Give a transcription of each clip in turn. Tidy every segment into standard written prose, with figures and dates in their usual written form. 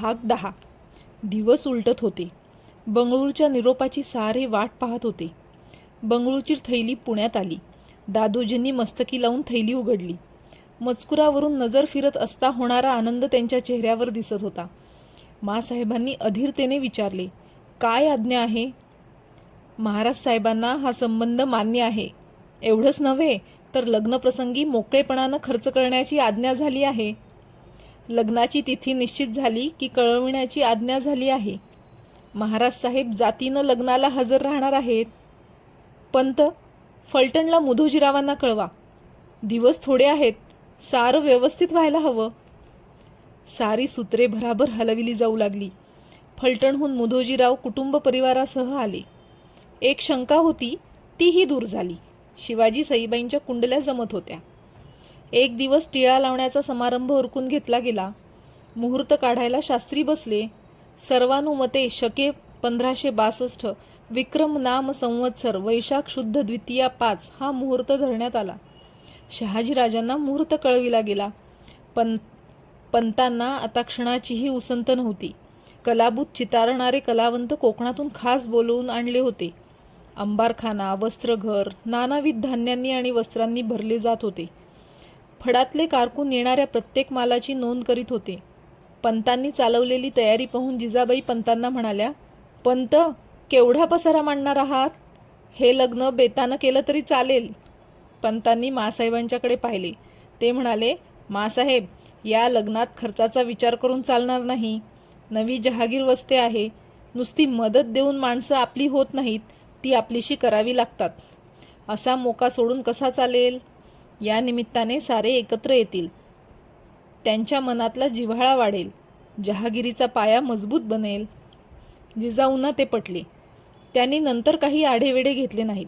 भाग 10. दिवस उलटत होते. बंगळूरच्या निरोपाची सारे वाट पाहत होते. बंगळूरची थैली पुण्यात आली. दादोजींनी मस्तकी लावून थैली उघडली. मजकुरावरून नजर फिरत असता होणारा आनंद त्यांच्या चेहऱ्यावर दिसत होता. मासाहेबांनी अधीरतेने विचारले, काय आज्ञा आहे? महाराज साहेबांना हा संबंध मान्य आहे. एवढंच नव्हे तर लग्नप्रसंगी मोकळेपणानं खर्च करण्याची आज्ञा झाली आहे. लग्नाची तिथी निश्चित झाली की कळविण्याची आज्ञा झाली आहे. महाराज साहेब जातीनं लग्नाला हजर राहणार आहेत. पंत, फलटणला मुधोजीरावांना कळवा. दिवस थोडे आहेत. सारं व्यवस्थित व्हायला हवं. सारी सूत्रे भराभर हलविली जाऊ लागली. फलटणहून मुधोजीराव कुटुंब परिवारासह आले. एक शंका होती, तीही दूर झाली. शिवाजी सईबाईंच्या कुंडल्या जमत होत्या. एक दिवस टिळा लावण्याचा समारंभ उरकून घेतला गेला. मुहूर्त काढायला शास्त्री बसले. सर्वानुमते शके 1562 विक्रम नाम संवत्सर वैशाख शुद्ध द्वितीया 5 हा मुहूर्त धरण्यात आला. शहाजीराजांना मुहूर्त कळविला गेला. पंतांना आता क्षणाचीही उसंत नव्हती. कलाबूत चितारणारे कलावंत कोकणातून खास बोलवून आणले होते. अंबारखाना, वस्त्रघर नानाविध धान्यांनी आणि वस्त्रांनी भरले जात होते. फडातले कारकून येणाऱ्या प्रत्येक मालाची नोंद करीत होते. पंतांनी चालवलेली तयारी पाहून जिजाबाई पंतांना म्हणाल्या, पंत, केवढा पसारा मांडणार आहात? हे लग्न बेतानं केलं तरी चालेल. पंतांनी मासाहेबांच्याकडे पाहिले. ते म्हणाले, मासाहेब, या लग्नात खर्चाचा विचार करून चालणार नाही. नवी जहागीर वस्ते आहे. नुसती मदत देऊन माणसं आपली होत नाहीत, ती आपलीशी करावी लागतात. असा मोका सोडून कसा चालेल? या निमित्ताने सारे एकत्र येतील. त्यांच्या मनातला जिव्हाळा वाढेल. जहागिरीचा पाया मजबूत बनेल. जिजाऊंना ते पटले. त्यांनी नंतर काही आढेवेढे घेतले नाहीत.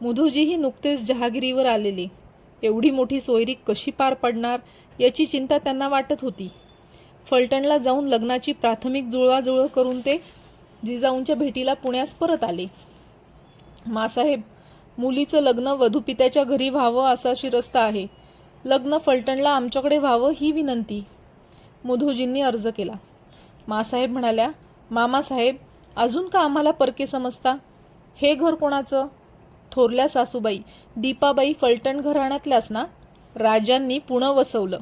मुधोजीही नुकतेच जहागिरीवर आलेले. एवढी मोठी सोयरी कशी पार पडणार याची चिंता त्यांना वाटत होती. फलटणला जाऊन लग्नाची प्राथमिक जुळवाजुळव करून ते जिजाऊंच्या भेटीला पुण्यास परत आले. मासाहेब, मुलीचं लग्न वधूपित्याच्या घरी व्हावं असा शिरस्ता आहे. लग्न फलटणला आमच्याकडे व्हावं ही विनंती. मुधोजींनी अर्ज केला. मासाहेब म्हणाल्या, मामासाहेब, अजून का आम्हाला परके समजता? हे घर कोणाचं? थोरल्या सासूबाई दीपाबाई फलटण घराण्यातल्याच ना? राजांनी पुणं वसवलं.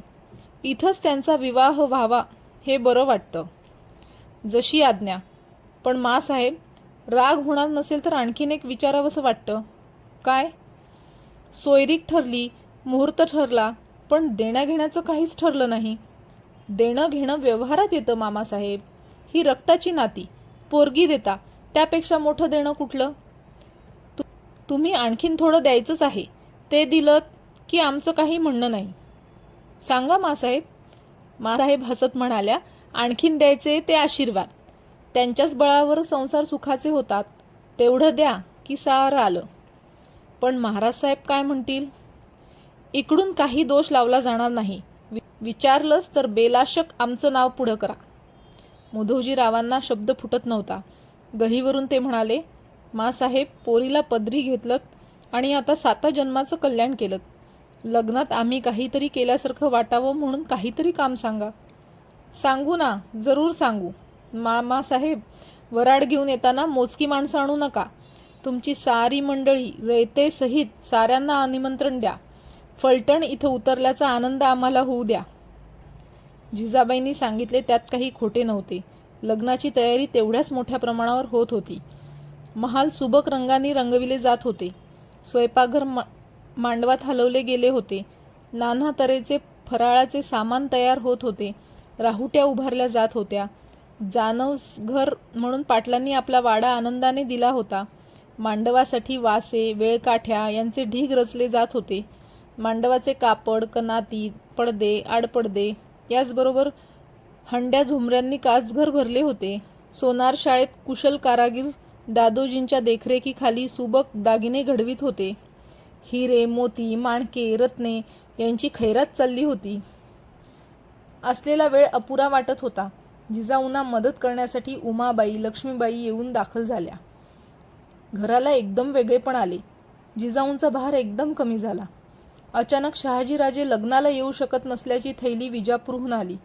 इथंच त्यांचा विवाह व्हावा हे बरं वाटतं. जशी आज्ञा. पण मासाहेब, राग होणार नसेल तर आणखीन एक विचारावंसं वाटतं. काय? सोयरीक ठरली, मुहूर्त ठरला, पण देण्याघेण्याचं काहीच ठरलं नाही. देणं घेणं व्यवहारात येतं मामासाहेब. ही रक्ताची नाती. पोरगी देता, त्यापेक्षा मोठं देणं कुठलं? तुम्ही आणखीन थोडं द्यायचंच आहे. ते दिलं की आमचं काही म्हणणं नाही. सांगा मासाहेब. मासाहेब हसत म्हणाल्या, आणखीन द्यायचे ते आशीर्वाद. त्यांच्याच बळावर संसार सुखाचे होतात. तेवढं द्या की सारं आलं. पण महाराज साहेब काय म्हणतील? इकडून काही दोष लावला जाणार नाही. विचारलंच तर बेलाशक आमचं नाव पुढं करा. मुधोजीरावांना शब्द फुटत नव्हता. गहीवरून ते म्हणाले, मासाहेब, पोरीला पदरी घेतलत आणि आता 7 जन्माचं कल्याण केलं. लग्नात आम्ही काहीतरी केल्यासारखं वाटावं म्हणून काहीतरी काम सांगा. सांगू ना, जरूर सांगू. मामासाहेब, वराड घेऊन येताना मोजकी माणसं आणू नका. तुमची सारी मंडळी रयतेसहित साऱ्यांना निमंत्रण द्या. फलटण इथं उतरल्याचा आनंद आम्हाला होऊ द्या. जिजाबाईंनी सांगितले त्यात काही खोटे नव्हते. लग्नाची तयारी तेवढ्याच मोठ्या प्रमाणावर होत होती. महाल सुबक रंगांनी रंगविले जात होते. स्वयंपाकघर मांडवात हलवले गेले होते. नाना तऱ्हेचे फराळाचे सामान तयार होत होते. राहुट्या उभारल्या जात होत्या. जानवसघर म्हणून पाटलांनी आपला वाडा आनंदाने दिला होता. मांडवासाठी वासे, वेळकाठ्या यांचे ढीग रचले जात होते. मांडवाचे कापड, कनाती, पडदे, आडपडदे याचबरोबर हंड्या झुमऱ्यांनी काचघर भरले होते. सोनार शाळेत कुशल कारागीर दादोजींच्या देखरेखीखाली सुबक दागिने घडवीत होते. हिरे, मोती, माणके, रत्ने यांची खैरात चालली होती. असलेला वेळ अपुरा वाटत होता. जिजाऊंना मदत करण्यासाठी उमाबाई, लक्ष्मीबाई येऊन दाखल झाल्या. घराला एकदम वेगळेपण आले. जिजाऊंचा भार एकदम कमी झाला. अचानक शहाजीराजे लग्नाला येऊ शकत नसल्याची थैली विजापूरहून आली.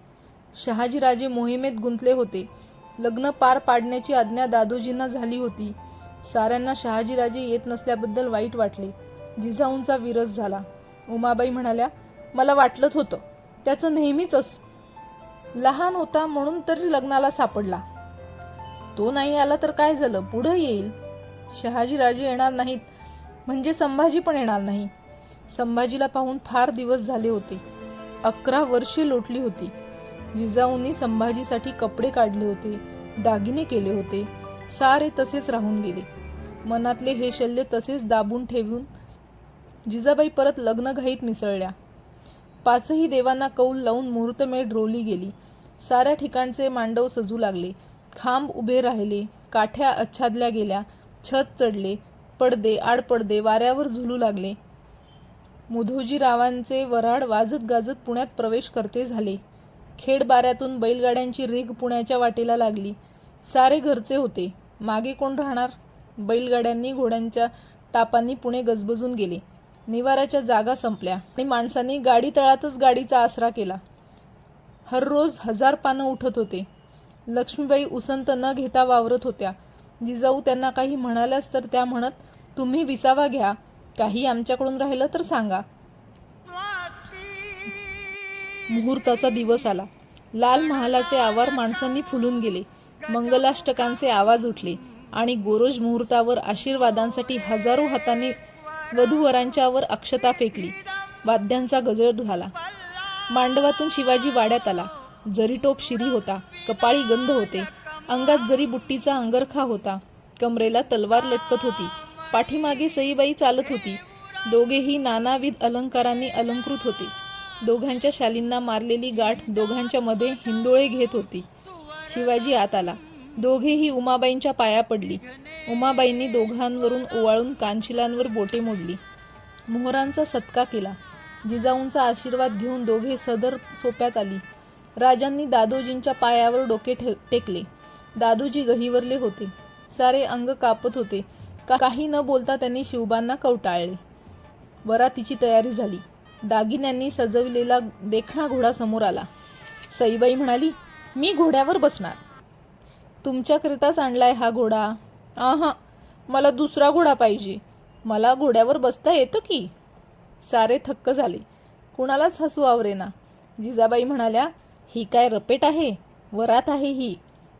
शहाजीराजे मोहिमेत गुंतले होते. लग्न पार पाडण्याची आज्ञा दादोजींना झाली होती. साऱ्यांना शहाजीराजे येत नसल्याबद्दल वाईट वाटले. जिजाऊंचा विरस झाला. उमाबाई म्हणाल्या, मला वाटलंच होतं, त्याचं नेहमीच लहान होता म्हणून तरी लग्नाला सापडला. तो नाही आला तर काय झालं, पुढं येईल. शहाजीराजे येणार नाहीत म्हणजे संभाजी पण येणार नाही. संभाजीला पाहून फार दिवस झाले होते. 11 वर्षे लोटली होती. जिजाऊंनी संभाजीसाठी कपडे काढले होते, दागिने केले होते. सारे तसेच राहून गेले. मनातले हे शल्य तसेच दाबून ठेवून जिजाबाई परत लग्नघाईत मिसळल्या. 5ही देवांना कौल लावून मुहूर्तमेढ रोवली गेली. साऱ्या ठिकाणचे मांडव सजू लागले. खांब उभे राहिले, काठ्या आच्छादल्या गेल्या, छत चढले, पडदे आडपडदे वाऱ्यावर झुलू लागले. मुधोजीरावांचे वऱ्हाड वाजत गाजत पुण्यात प्रवेश करते झाले. खेडबाऱ्यातून बैलगाड्यांची रीघ पुण्याच्या वाटेला लागली. सारे घरचे होते, मागे कोण राहणार. बैलगाड्यांनी घोड्यांच्या टापांनी पुणे गजबजून गेले. निवाराच्या जागा संपल्या आणि माणसांनी गाडी तळातच गाडीचा आसरा केला. हररोज 1000 पानं उठत होते. लक्ष्मीबाई उसंत न घेता वावरत होत्या. जिजाऊ त्यांना काही म्हणाल्यास तर त्या म्हणत, तुम्ही विसावा घ्या, काही आमच्याकडून राहिलं तर सांगा. मुहूर्ताचा दिवस आला. लाल महालाचे आवार माणसांनी फुलून गेले. मंगलाष्टकांचे आवाज उठले आणि गोरोज मुहूर्तावर आशीर्वादांसाठी हजारो हातांनी वधूवरांच्यावर अक्षता फेकली. वाद्यांचा गजर झाला. मांडवातून शिवाजी वाड्यात आला. जरीटोप शिरी होता, कपाळी गंध होते, अंगात जरी बुट्टीचा अंगरखा होता, कमरेला तलवार लटकत होती. पाठीमागे सईबाई चालत होती. दोघेही नानाविध अलंकारांनी अलंकृत होते. दोघांच्या शालींना मारलेली गाठ दोघांच्या मध्ये हिंदोळे घेत होती. शिवाजी आत आला. दोघेही उमाबाईंच्या पाया पडली. उमाबाईंनी दोघांवरून ओवाळून कानशिलांवर बोटे मोडली. मोहरांचा सत्कार केला. जिजाऊंचा आशीर्वाद घेऊन दोघे सदर सोप्यात आली. राजांनी दादोजींच्या पायावर डोके टेकले. दादोजी गहिवरले होते. सारे अंग कापत होते. काही न बोलता त्यांनी शिवबांना कवटाळले. वरातीची तयारी झाली. दागिन्यांनी सजविलेला देखणा घोडा समोर आला. सईबाई म्हणाली, मी घोड्यावर बसणार. तुमच्याकरिताच आणलाय हा घोडा. आहा, मला दुसरा घोडा पाहिजे. मला घोड्यावर बसता येतं की. सारे थक्क झाले. कुणालाच हसू आवरेना. जिजाबाई म्हणाल्या, ही काय रपेट आहे, वरात आहे ही.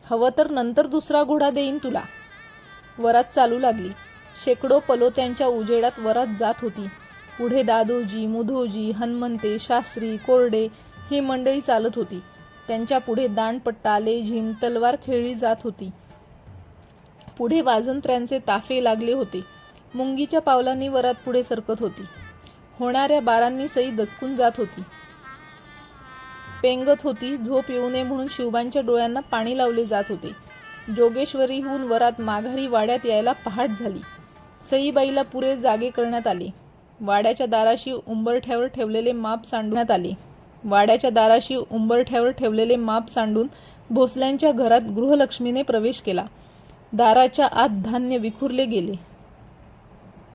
हवं तर नंतर दुसरा घोडा देईन तुला. वरात चालू लागली. शेकडो पलोत्यांच्या उजेडात वरात जात होती. पुढे दादोजी, मुधोजी, हनुमंते, शास्त्री, कोरडे ही मंडळी चालत होती. त्यांच्या पुढे दांडपट्टा, लेझीम, तलवार खेळली जात होती. पुढे वाजंत्र्यांचे ताफे लागले होते. मुंगीच्या पावलांनी वरात पुढे सरकत होती. होणाऱ्या बारांनी सई दचकून जात होती. पेंगत होती. झोप येऊ नये म्हणून शिवबांच्या डोळ्यांना पाणी लावले जात होते. जोगेश्वरीहून वरात माघारी वाड्यात यायला पहाट झाली. सईबाईला पुरे जागे करण्यात आले. वाड्याच्या दाराशी उंबरठ्यावर ठेवलेले माप सांडण्यात आले. वाड्याच्या दाराशी उंबरठ्यावर ठेवलेले माप सांडून भोसल्यांच्या घरात गृहलक्ष्मीने प्रवेश केला. दाराच्या आत धान्य विखुरले गेले.